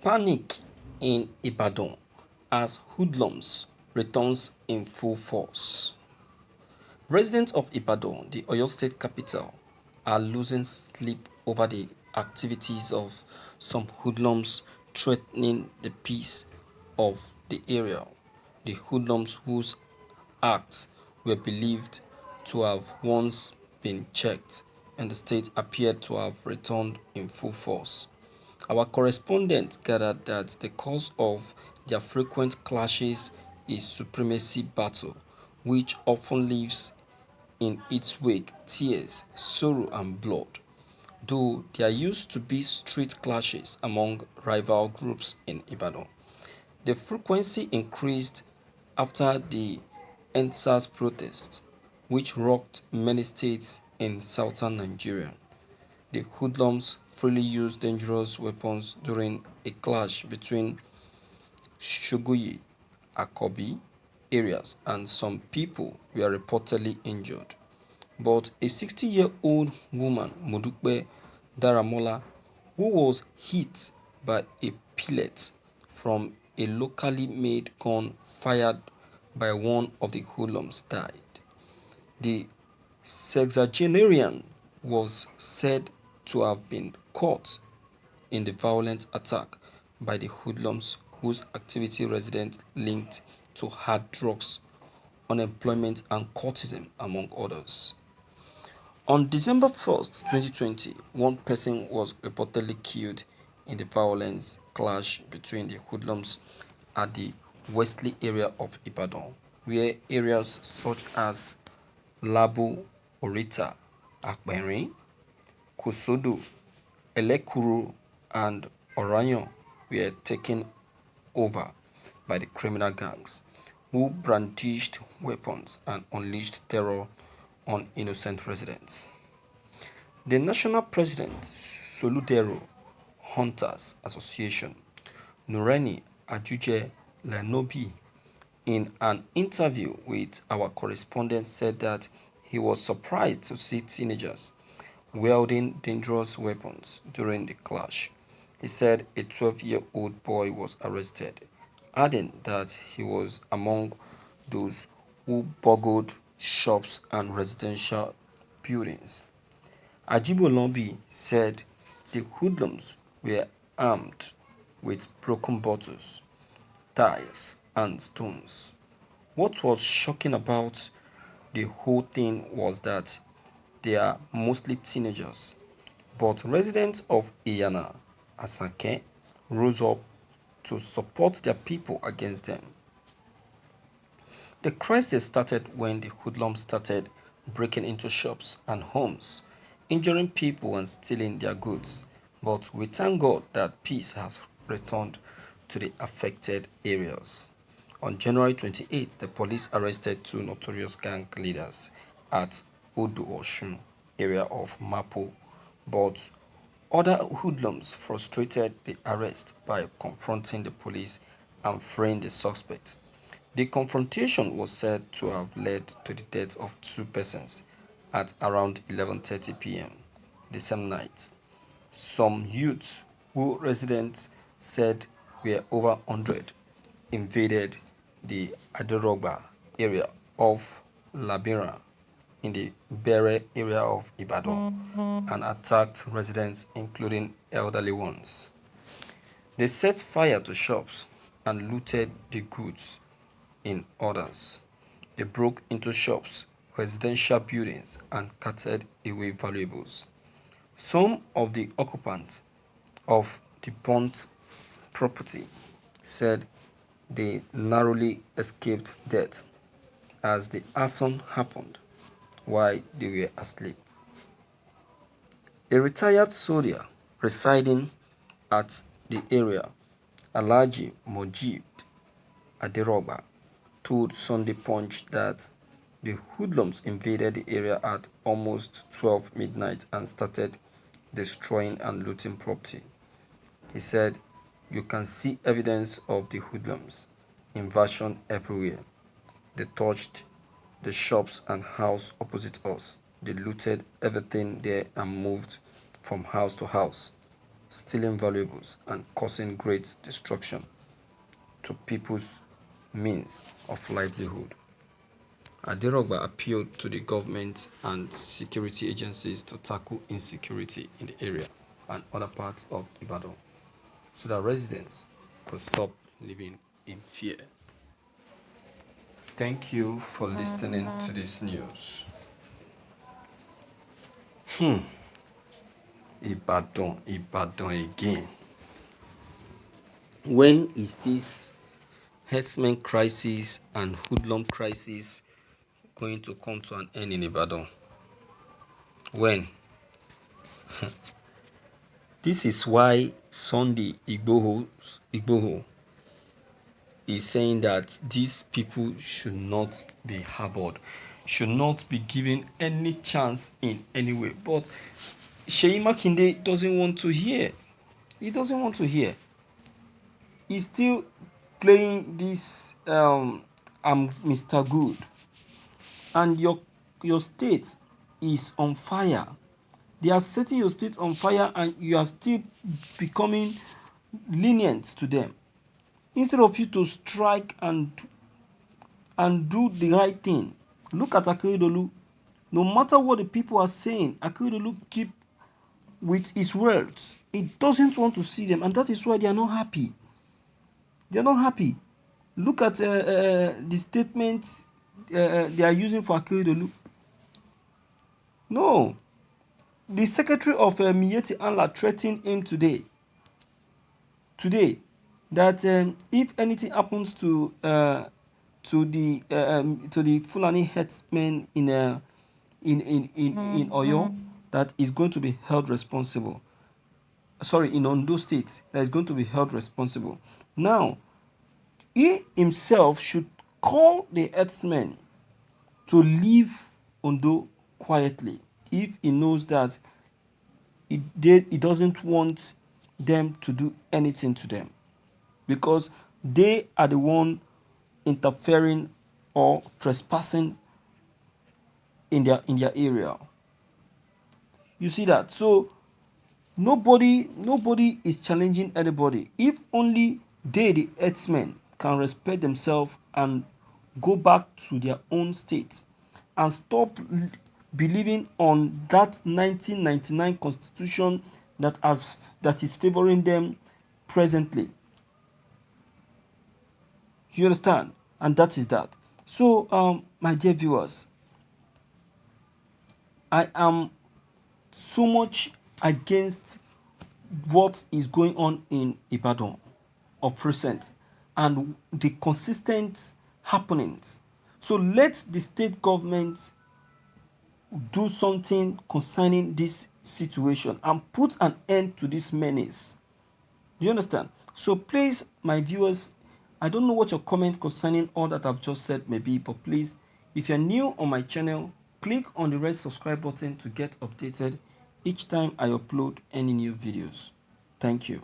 Pāñìc in Ibadan as Høødlūms returns in full force. Residents of Ibadan, the Oyo State capital, are losing sleep over the activities of some hoodlums threatening the peace of the area. The hoodlums whose acts were believed to have once been checked in the state appeared to have returned in full force. Our correspondent gathered that the cause of their frequent clashes is supremacy battle, which often leaves in its wake tears, sorrow and blood, though there used to be street clashes among rival groups in Ibadan. The frequency increased after the EndSARS protest, which rocked many states in southern Nigeria. The hoodlums freely used dangerous weapons during a clash between Shogoye, Akobi areas, and some people were reportedly injured. But a 60-year-old woman, Modupe Daramola, who was hit by a pellet from a locally made gun fired by one of the hoodlums, died. The sexagenarian was said to have been caught in the violent attack by the hoodlums whose activity residents linked to hard drugs, unemployment and cultism among others. On December 1st, 2020, one person was reportedly killed in the violent clash between the hoodlums at the Wesley area of Ibadan, where areas such as Labo, Orita, Akperin, Kosodo, Elekuru, and Orayon were taken over by the criminal gangs, who brandished weapons and unleashed terror on innocent residents. The national president, Soludero Hunters Association, Nureni Ajuje Lenobi, in an interview with our correspondent, said that he was surprised to see teenagers wielding dangerous weapons during the clash. He said a 12-year-old boy was arrested, adding that he was among those who burgled shops and residential buildings. Ajibolambi said the hoodlums were armed with broken bottles, tiles, and stones. What was shocking about the whole thing was that they are mostly teenagers, but residents of Iyana, Asake, rose up to support their people against them. The crisis started when the hoodlums started breaking into shops and homes, injuring people and stealing their goods. But we thank God that peace has returned to the affected areas. On January 28, the police arrested two notorious gang leaders at Odo-Osun area of Mapo, but other hoodlums frustrated the arrest by confronting the police and freeing the suspects. The confrontation was said to have led to the death of two persons at around 11:30 p.m. the same night. Some youths, who residents said were over 100, invaded the Aderogba area of Labira in the Bere area of Ibadan and attacked residents, including elderly ones. They set fire to shops and looted the goods in others. They broke into shops, residential buildings, and carted away valuables. Some of the occupants of the burnt property said they narrowly escaped death as the arson happened while they were asleep. A retired soldier residing at the area, Alhaji Mojib Aderoba, told Sunday Punch that the hoodlums invaded the area at almost 12 midnight and started destroying and looting property. He said, "You can see evidence of the hoodlums invasion everywhere. They touched the shops and house opposite us. They looted everything there and moved from house to house." stealing valuables, and causing great destruction to people's means of livelihood. Adirogba appealed to the government and security agencies to tackle insecurity in the area and other parts of Ibadan so that residents could stop living in fear. Thank you for listening to this news. Ibadan again. When is this herdsmen crisis and hoodlum crisis going to come to an end in Ibadan? When? This is why Sunday Igboho is saying that these people should not be harbored, should not be given any chance in any way. But Seyi Makinde doesn't want to hear. He doesn't want to hear. He's still playing this I'm Mr. Good. And your state is on fire. They are setting your state on fire and you are still becoming lenient to them. Instead of you to strike and do the right thing. Look at Høødlūms. No matter what the people are saying, Høødlūms keep with his words. He doesn't want to see them, and that is why they are not happy. They are not happy. Look at the statement they are using for Høødlūms. No. The secretary of Miyetti Allah threatened him today that if anything happens to the Fulani herdsmen in Oyo, that is going to be held responsible. Sorry, in Ondo State, that is going to be held responsible. Now, he himself should call the herdsmen to leave Ondo quietly if he knows that he doesn't want them to do anything to them, because they are the one interfering or trespassing in their area. You see that? So nobody is challenging anybody. If only they, the herdsmen, can respect themselves and go back to their own state and stop believing on that 1999 constitution that is favoring them presently. You understand? And that is that. So, my dear viewers, I am so much against what is going on in Ibadan of recent and the consistent happenings. So let the state government do something concerning this situation and put an end to this menace. Do you understand? So please, my viewers, I don't know what your comment concerning all that I've just said may be, but please, if you're new on my channel, click on the red subscribe button to get updated each time I upload any new videos. Thank you.